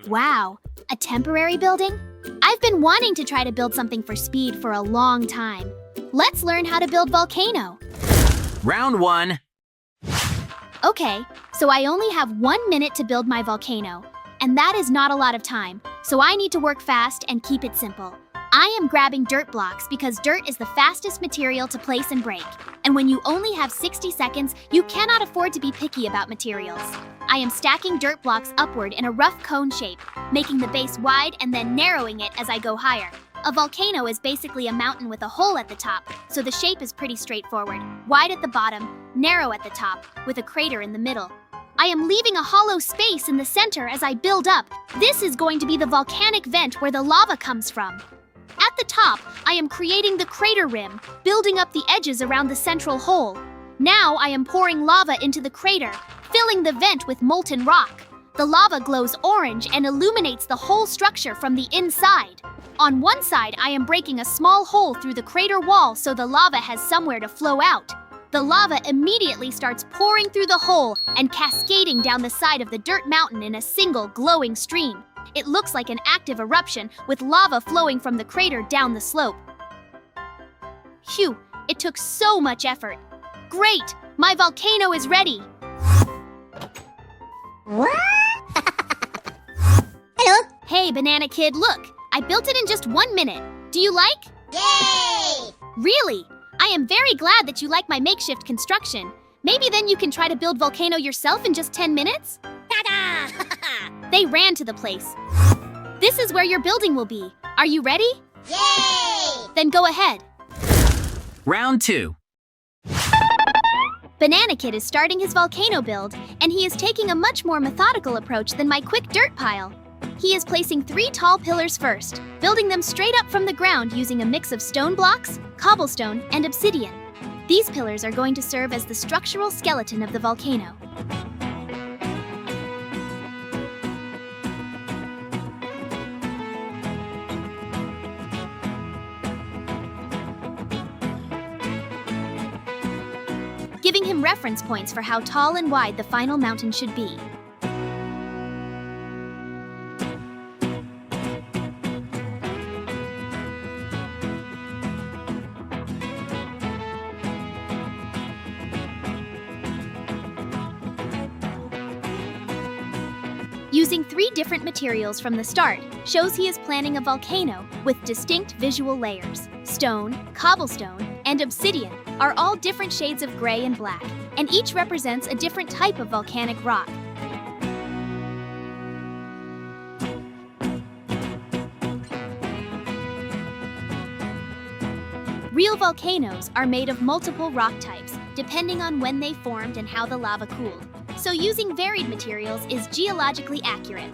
Wow, a temporary building? I've been wanting to try to build something for speed for a long time. Let's learn how to build Volcano. Round 1. Okay, so I only have 1 minute to build my volcano, and that is not a lot of time, so I need to work fast and keep it simple. I am grabbing dirt blocks because dirt is the fastest material to place and break, and when you only have 60 seconds, you cannot afford to be picky about materials. I am stacking dirt blocks upward in a rough cone shape, making the base wide and then narrowing it as I go higher. A volcano is basically a mountain with a hole at the top, so the shape is pretty straightforward. Wide at the bottom, narrow at the top, with a crater in the middle. I am leaving a hollow space in the center as I build up. This is going to be the volcanic vent where the lava comes from. At the top, I am creating the crater rim, building up the edges around the central hole. Now I am pouring lava into the crater, filling the vent with molten rock. The lava glows orange and illuminates the whole structure from the inside. On one side, I am breaking a small hole through the crater wall so the lava has somewhere to flow out. The lava immediately starts pouring through the hole and cascading down the side of the dirt mountain in a single glowing stream. It looks like an active eruption with lava flowing from the crater down the slope. Phew, it took so much effort. Great, my volcano is ready. Hello? Hey, Banana Kid, look. I built it in just 1 minute. Do you like? Yay! Really? I am very glad that you like my makeshift construction. Maybe then you can try to build Volcano yourself in just 10 minutes? Ta-da! They ran to the place. This is where your building will be. Are you ready? Yay! Then go ahead. Round 2. Banana Kid is starting his volcano build, and he is taking a much more methodical approach than my quick dirt pile. He is placing 3 tall pillars first, building them straight up from the ground using a mix of stone blocks, cobblestone, and obsidian. These pillars are going to serve as the structural skeleton of the volcano. Giving him reference points for how tall and wide the final mountain should be. Using 3 different materials from the start shows he is planning a volcano with distinct visual layers. Stone, cobblestone, and obsidian are all different shades of gray and black, and each represents a different type of volcanic rock. Real volcanoes are made of multiple rock types, depending on when they formed and how the lava cooled. So using varied materials is geologically accurate.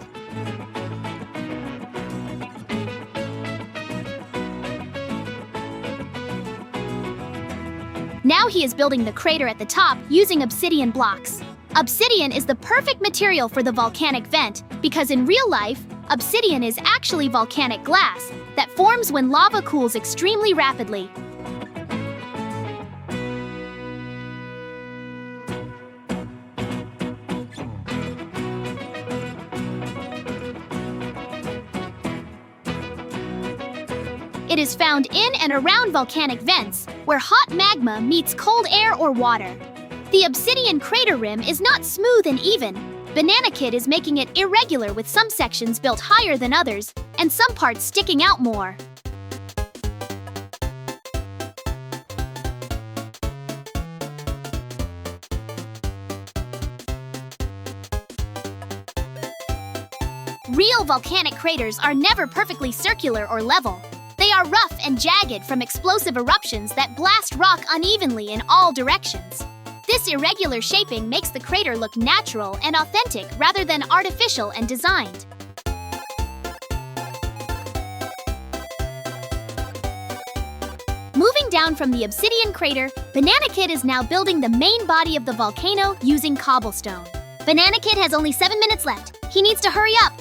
Now he is building the crater at the top using obsidian blocks. Obsidian is the perfect material for the volcanic vent because in real life, obsidian is actually volcanic glass that forms when lava cools extremely rapidly. It is found in and around volcanic vents, where hot magma meets cold air or water. The obsidian crater rim is not smooth and even. Banana Kid is making it irregular with some sections built higher than others, and some parts sticking out more. Real volcanic craters are never perfectly circular or level. They are rough and jagged from explosive eruptions that blast rock unevenly in all directions. This irregular shaping makes the crater look natural and authentic rather than artificial and designed. Moving down from the obsidian crater, Banana Kid is now building the main body of the volcano using cobblestone. Banana Kid has only 7 minutes left. He needs to hurry up.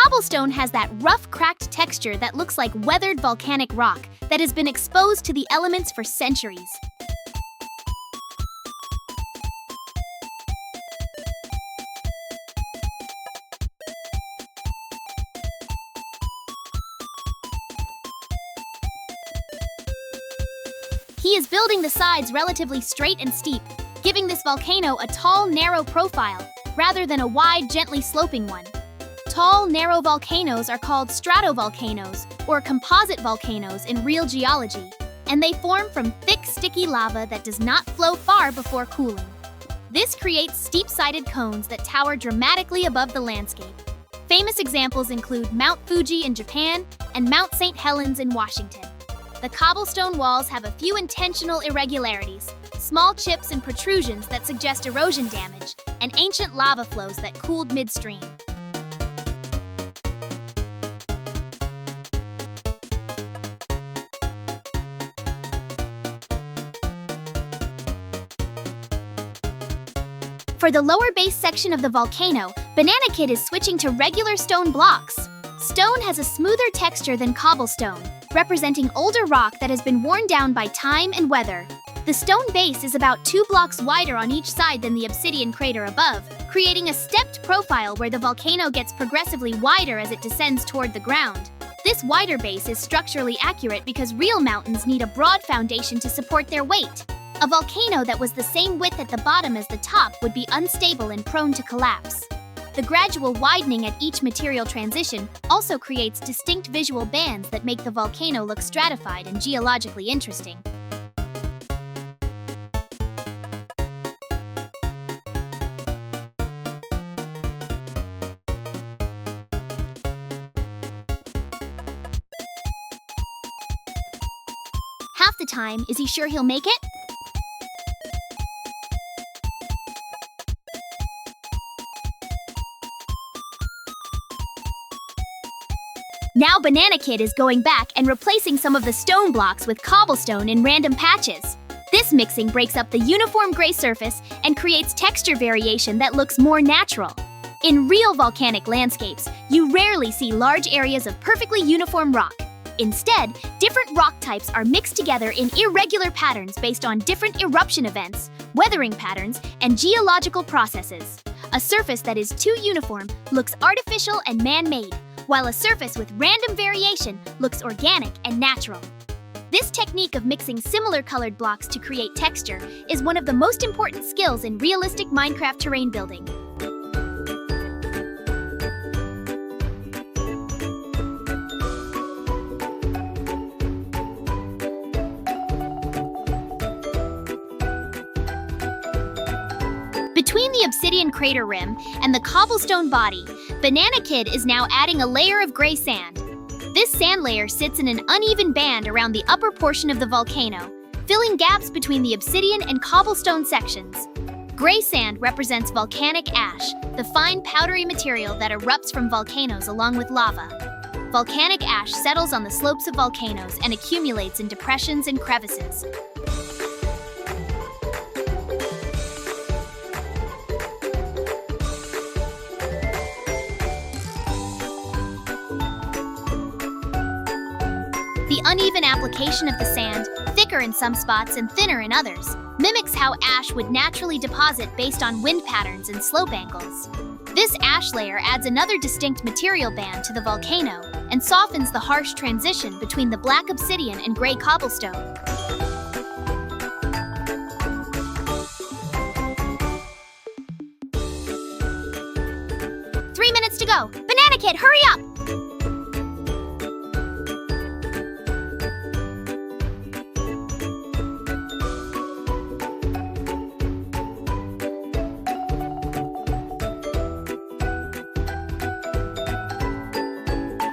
Cobblestone has that rough, cracked texture that looks like weathered volcanic rock that has been exposed to the elements for centuries. He is building the sides relatively straight and steep, giving this volcano a tall, narrow profile, rather than a wide, gently sloping one. Tall, narrow volcanoes are called stratovolcanoes, or composite volcanoes in real geology, and they form from thick, sticky lava that does not flow far before cooling. This creates steep-sided cones that tower dramatically above the landscape. Famous examples include Mount Fuji in Japan and Mount St. Helens in Washington. The cobblestone walls have a few intentional irregularities, small chips and protrusions that suggest erosion damage, and ancient lava flows that cooled midstream. For the lower base section of the volcano, Banana Kid is switching to regular stone blocks. Stone has a smoother texture than cobblestone, representing older rock that has been worn down by time and weather. The stone base is about 2 blocks wider on each side than the obsidian crater above, creating a stepped profile where the volcano gets progressively wider as it descends toward the ground. This wider base is structurally accurate because real mountains need a broad foundation to support their weight. A volcano that was the same width at the bottom as the top would be unstable and prone to collapse. The gradual widening at each material transition also creates distinct visual bands that make the volcano look stratified and geologically interesting. Half the time, is he sure he'll make it? Now Banana Kid is going back and replacing some of the stone blocks with cobblestone in random patches. This mixing breaks up the uniform gray surface and creates texture variation that looks more natural. In real volcanic landscapes, you rarely see large areas of perfectly uniform rock. Instead, different rock types are mixed together in irregular patterns based on different eruption events, weathering patterns, and geological processes. A surface that is too uniform looks artificial and man-made, while a surface with random variation looks organic and natural. This technique of mixing similar colored blocks to create texture is one of the most important skills in realistic Minecraft terrain building. Between the obsidian crater rim and the cobblestone body, Banana Kid is now adding a layer of gray sand. This sand layer sits in an uneven band around the upper portion of the volcano, filling gaps between the obsidian and cobblestone sections. Gray sand represents volcanic ash, the fine powdery material that erupts from volcanoes along with lava. Volcanic ash settles on the slopes of volcanoes and accumulates in depressions and crevices. The uneven application of the sand, thicker in some spots and thinner in others, mimics how ash would naturally deposit based on wind patterns and slope angles. This ash layer adds another distinct material band to the volcano and softens the harsh transition between the black obsidian and gray cobblestone. Three minutes to go. Banana Kid, hurry up!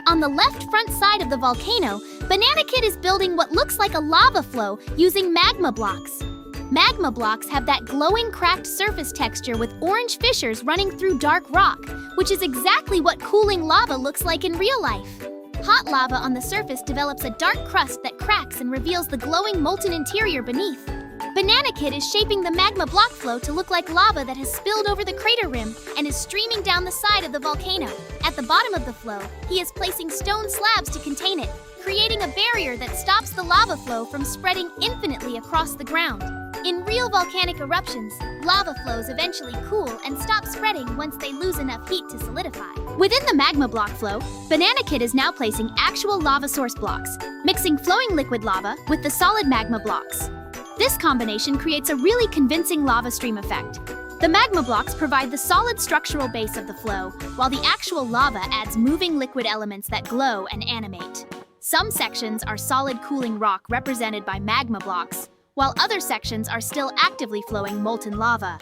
On the left front side of the volcano, Banana Kid is building what looks like a lava flow using magma blocks. Magma blocks have that glowing cracked surface texture with orange fissures running through dark rock, which is exactly what cooling lava looks like in real life. Hot lava on the surface develops a dark crust that cracks and reveals the glowing molten interior beneath. Banana Kid is shaping the magma block flow to look like lava that has spilled over the crater rim and is streaming down the side of the volcano. At the bottom of the flow, he is placing stone slabs to contain it, creating a barrier that stops the lava flow from spreading infinitely across the ground. In real volcanic eruptions, lava flows eventually cool and stop spreading once they lose enough heat to solidify. Within the magma block flow, Banana Kid is now placing actual lava source blocks, mixing flowing liquid lava with the solid magma blocks. This combination creates a really convincing lava stream effect. The magma blocks provide the solid structural base of the flow, while the actual lava adds moving liquid elements that glow and animate. Some sections are solid cooling rock represented by magma blocks, while other sections are still actively flowing molten lava.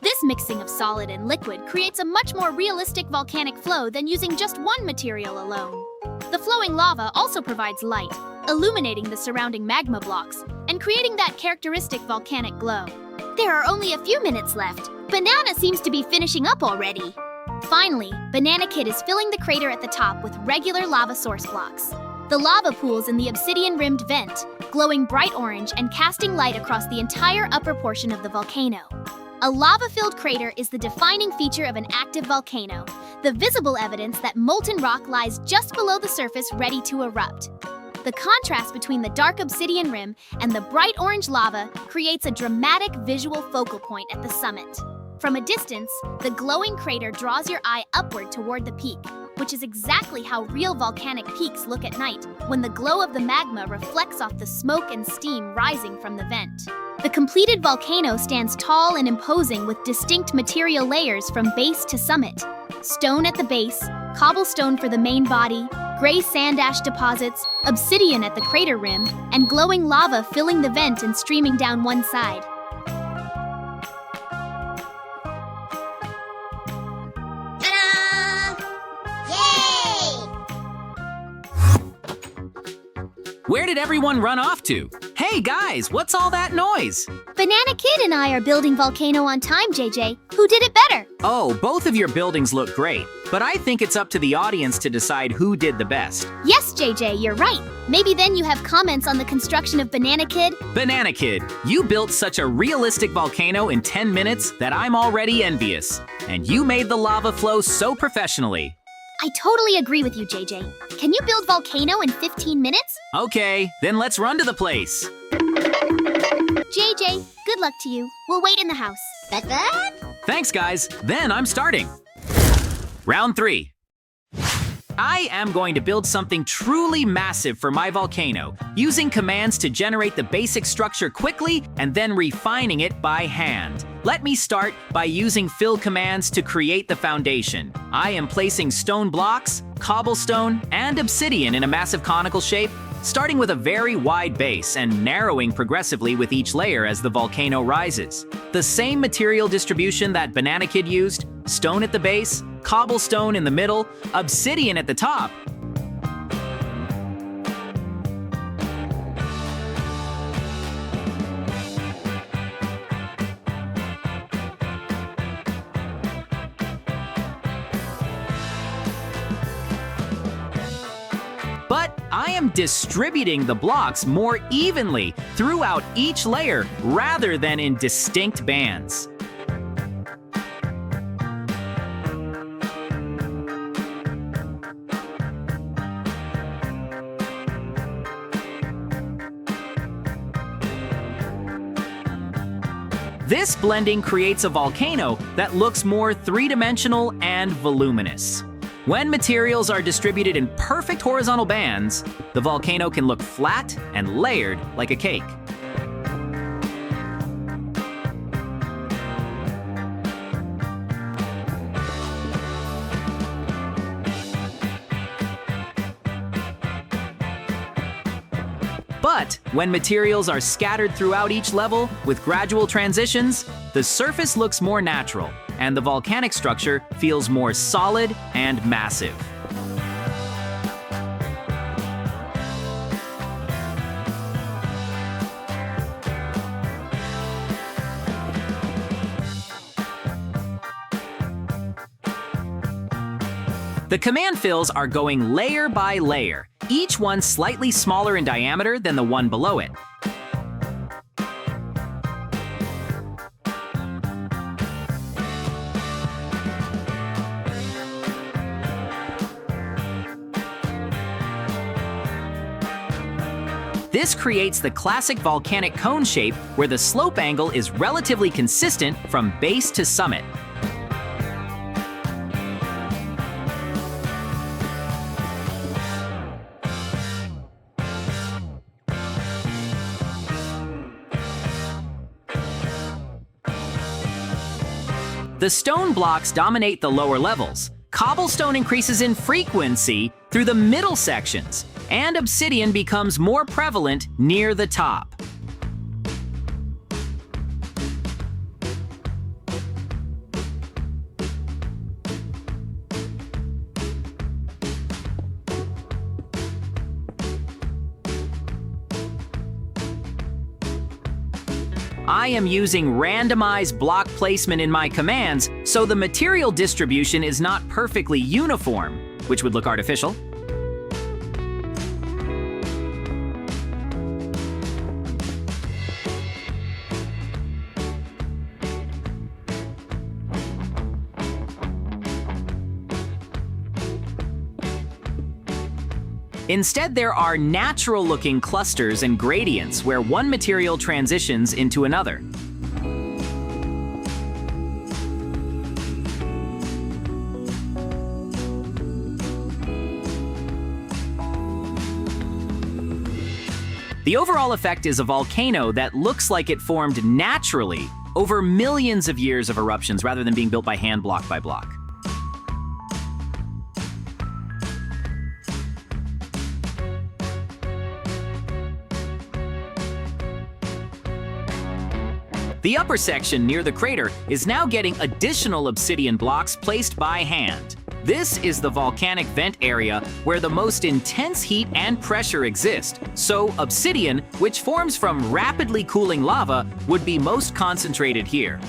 This mixing of solid and liquid creates a much more realistic volcanic flow than using just one material alone. The flowing lava also provides light, illuminating the surrounding magma blocks and creating that characteristic volcanic glow. There are only a few minutes left. Banana seems to be finishing up already. Finally, Banana Kid is filling the crater at the top with regular lava source blocks. The lava pools in the obsidian-rimmed vent, glowing bright orange and casting light across the entire upper portion of the volcano. A lava-filled crater is the defining feature of an active volcano, the visible evidence that molten rock lies just below the surface ready to erupt. The contrast between the dark obsidian rim and the bright orange lava creates a dramatic visual focal point at the summit. From a distance, the glowing crater draws your eye upward toward the peak, which is exactly how real volcanic peaks look at night, when the glow of the magma reflects off the smoke and steam rising from the vent. The completed volcano stands tall and imposing with distinct material layers from base to summit. Stone at the base, cobblestone for the main body, gray sand ash deposits, obsidian at the crater rim, and glowing lava filling the vent and streaming down one side. Ta-da! Yay! Where did everyone run off to? Hey guys, what's all that noise? Banana Kid and I are building Volcano on time, JJ. Who did it better? Oh, both of your buildings look great, but I think it's up to the audience to decide who did the best. Yes, JJ, you're right. Maybe then you have comments on the construction of Banana Kid? Banana Kid, you built such a realistic volcano in 10 minutes that I'm already envious. And you made the lava flow so professionally. I totally agree with you, JJ. Can you build Volcano in 15 minutes? Okay, then let's run to the place. JJ, good luck to you. We'll wait in the house. But Thanks, guys. Then I'm starting. Round 3. I am going to build something truly massive for my volcano, using commands to generate the basic structure quickly and then refining it by hand. Let me start by using fill commands to create the foundation. I am placing stone blocks, cobblestone, and obsidian in a massive conical shape, starting with a very wide base and narrowing progressively with each layer as the volcano rises. The same material distribution that Banana Kid used, stone at the base, cobblestone in the middle, obsidian at the top. But I am distributing the blocks more evenly throughout each layer rather than in distinct bands. This blending creates a volcano that looks more three-dimensional and voluminous. When materials are distributed in perfect horizontal bands, the volcano can look flat and layered like a cake. But when materials are scattered throughout each level with gradual transitions, the surface looks more natural, and the volcanic structure feels more solid and massive. The command fills are going layer by layer, each one slightly smaller in diameter than the one below it. This creates the classic volcanic cone shape where the slope angle is relatively consistent from base to summit. The stone blocks dominate the lower levels. Cobblestone increases in frequency through the middle sections, and obsidian becomes more prevalent near the top. I am using randomized block placement in my commands, so the material distribution is not perfectly uniform, which would look artificial. Instead, there are natural-looking clusters and gradients where one material transitions into another. The overall effect is a volcano that looks like it formed naturally over millions of years of eruptions rather than being built by hand block by block. The upper section near the crater is now getting additional obsidian blocks placed by hand. This is the volcanic vent area where the most intense heat and pressure exist, so obsidian, which forms from rapidly cooling lava, would be most concentrated here.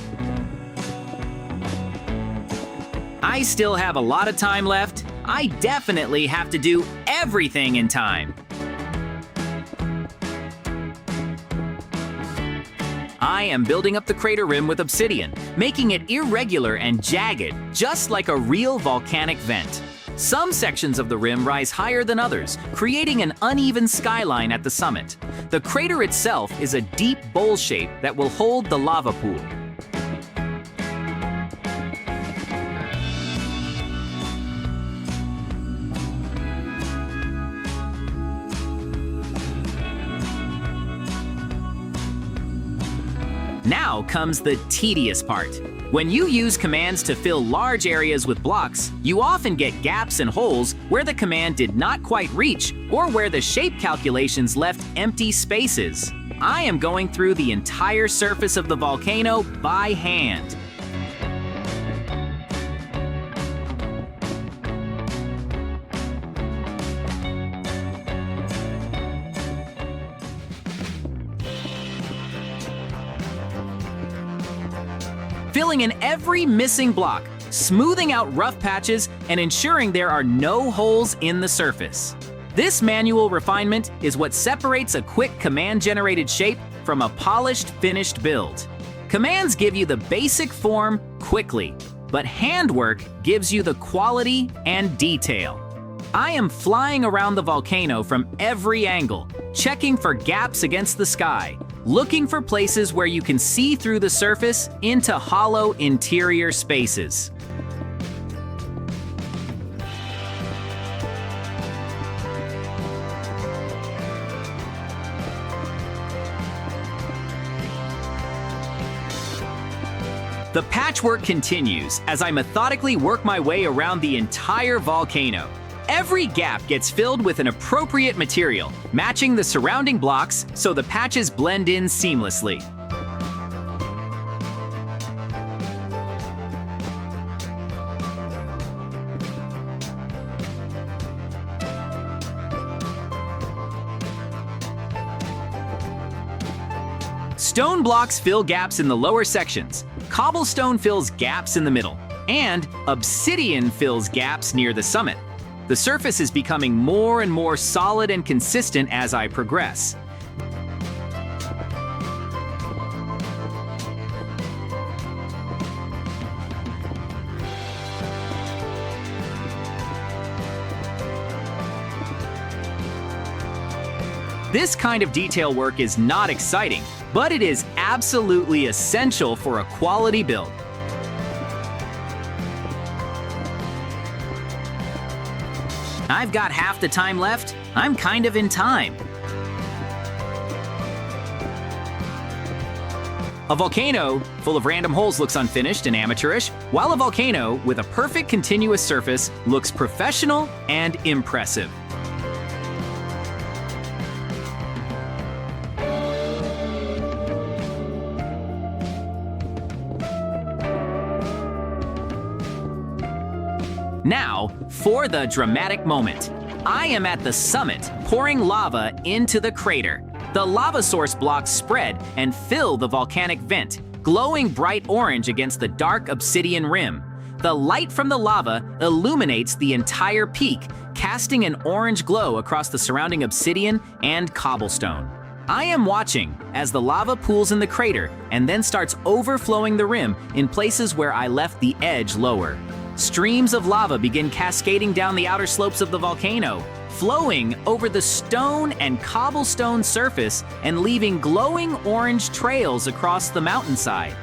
I still have a lot of time left. I definitely have to do everything in time. I am building up the crater rim with obsidian, making it irregular and jagged, just like a real volcanic vent. Some sections of the rim rise higher than others, creating an uneven skyline at the summit. The crater itself is a deep bowl shape that will hold the lava pool. Now comes the tedious part. When you use commands to fill large areas with blocks, you often get gaps and holes where the command did not quite reach or where the shape calculations left empty spaces. I am going through the entire surface of the volcano by hand. Filling in every missing block, smoothing out rough patches, and ensuring there are no holes in the surface. This manual refinement is what separates a quick command-generated shape from a polished, finished build. Commands give you the basic form quickly, but handwork gives you the quality and detail. I am flying around the volcano from every angle, checking for gaps against the sky, looking for places where you can see through the surface into hollow interior spaces. The patchwork continues as I methodically work my way around the entire volcano. Every gap gets filled with an appropriate material, matching the surrounding blocks so the patches blend in seamlessly. Stone blocks fill gaps in the lower sections, cobblestone fills gaps in the middle, and obsidian fills gaps near the summit. The surface is becoming more and more solid and consistent as I progress. This kind of detail work is not exciting, but it is absolutely essential for a quality build. I've got half the time left. I'm kind of in time. A volcano full of random holes looks unfinished and amateurish, while a volcano with a perfect continuous surface looks professional and impressive. Now, for the dramatic moment. I am at the summit, pouring lava into the crater. The lava source blocks spread and fill the volcanic vent, glowing bright orange against the dark obsidian rim. The light from the lava illuminates the entire peak, casting an orange glow across the surrounding obsidian and cobblestone. I am watching as the lava pools in the crater and then starts overflowing the rim in places where I left the edge lower. Streams of lava begin cascading down the outer slopes of the volcano, flowing over the stone and cobblestone surface and leaving glowing orange trails across the mountainside.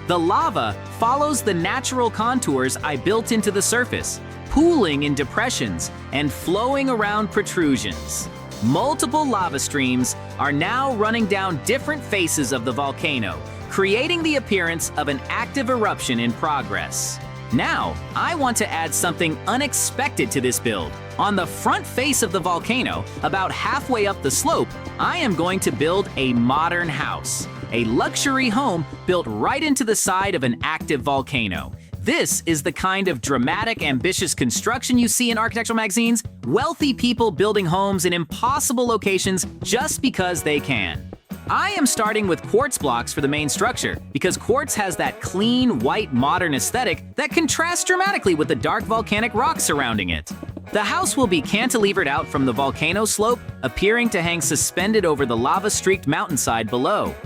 The lava follows the natural contours I built into the surface, pooling in depressions and flowing around protrusions. Multiple lava streams are now running down different faces of the volcano, creating the appearance of an active eruption in progress. Now, I want to add something unexpected to this build. On the front face of the volcano, about halfway up the slope, I am going to build a modern house, a luxury home built right into the side of an active volcano. This is the kind of dramatic, ambitious construction you see in architectural magazines, wealthy people building homes in impossible locations just because they can. I am starting with quartz blocks for the main structure because quartz has that clean, white, modern aesthetic that contrasts dramatically with the dark volcanic rocks surrounding it. The house will be cantilevered out from the volcano slope, appearing to hang suspended over the lava-streaked mountainside below.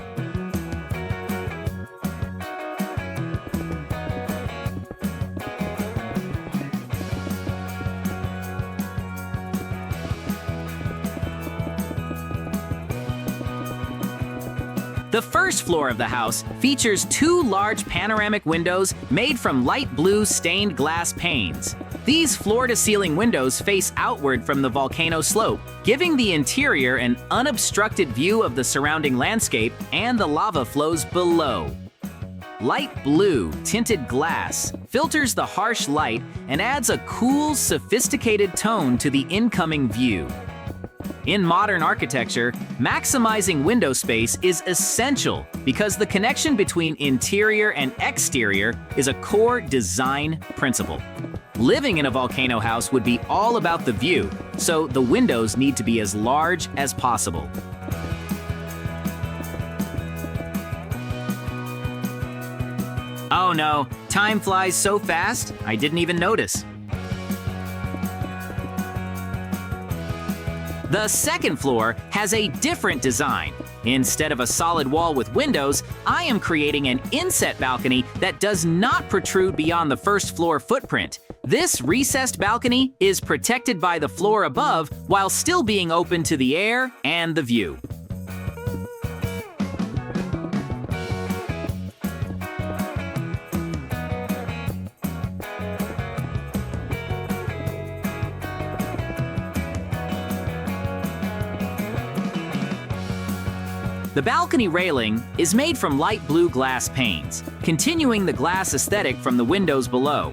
The first floor of the house features two large panoramic windows made from light blue stained glass panes. These floor-to-ceiling windows face outward from the volcano slope, giving the interior an unobstructed view of the surrounding landscape and the lava flows below. Light blue tinted glass filters the harsh light and adds a cool, sophisticated tone to the incoming view. In modern architecture, maximizing window space is essential because the connection between interior and exterior is a core design principle. Living in a volcano house would be all about the view, so the windows need to be as large as possible. Oh no, time flies so fast, I didn't even notice. The second floor has a different design. Instead of a solid wall with windows, I am creating an inset balcony that does not protrude beyond the first floor footprint. This recessed balcony is protected by the floor above while still being open to the air and the view. The balcony railing is made from light blue glass panes, continuing the glass aesthetic from the windows below.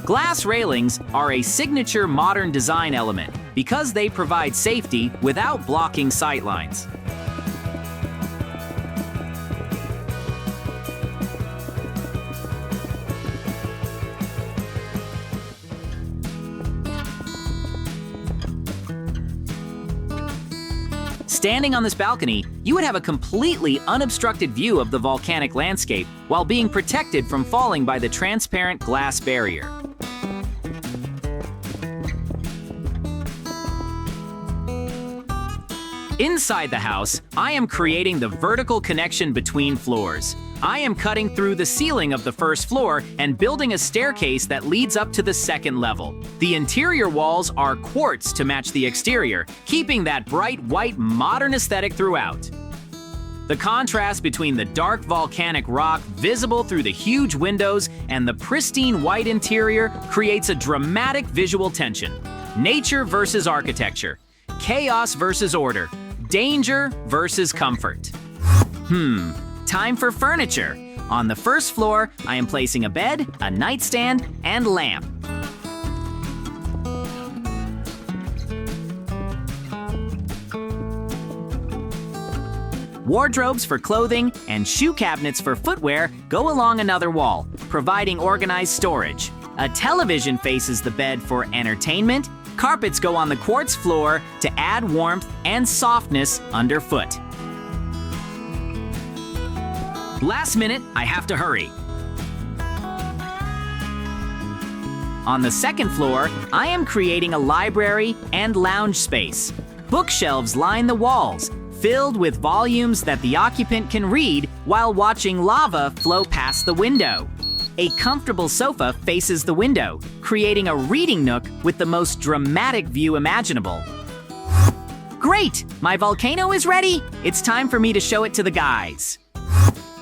Glass railings are a signature modern design element because they provide safety without blocking sightlines. Standing on this balcony, you would have a completely unobstructed view of the volcanic landscape while being protected from falling by the transparent glass barrier. Inside the house, I am creating the vertical connection between floors. I am cutting through the ceiling of the first floor and building a staircase that leads up to the second level. The interior walls are quartz to match the exterior, keeping that bright white modern aesthetic throughout. The contrast between the dark volcanic rock visible through the huge windows and the pristine white interior creates a dramatic visual tension. Nature versus architecture, chaos versus order, danger versus comfort. Time for furniture. On the first floor, I am placing a bed, a nightstand, and lamp. Wardrobes for clothing and shoe cabinets for footwear go along another wall, providing organized storage. A television faces the bed for entertainment. Carpets go on the quartz floor to add warmth and softness underfoot. Last minute, I have to hurry. On the second floor, I am creating a library and lounge space. Bookshelves line the walls, filled with volumes that the occupant can read while watching lava flow past the window. A comfortable sofa faces the window, creating a reading nook with the most dramatic view imaginable. Great! My volcano is ready! It's time for me to show it to the guys.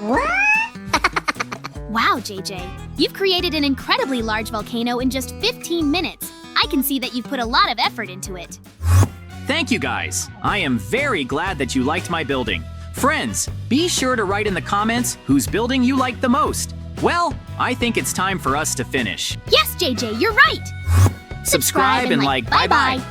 Wow, JJ. You've created an incredibly large volcano in just 15 minutes. I can see that you've put a lot of effort into it. Thank you guys. I am very glad that you liked my building. Friends, be sure to write in the comments whose building you liked the most. Well, I think it's time for us to finish. Yes, JJ, you're right! Subscribe and like. Bye-bye.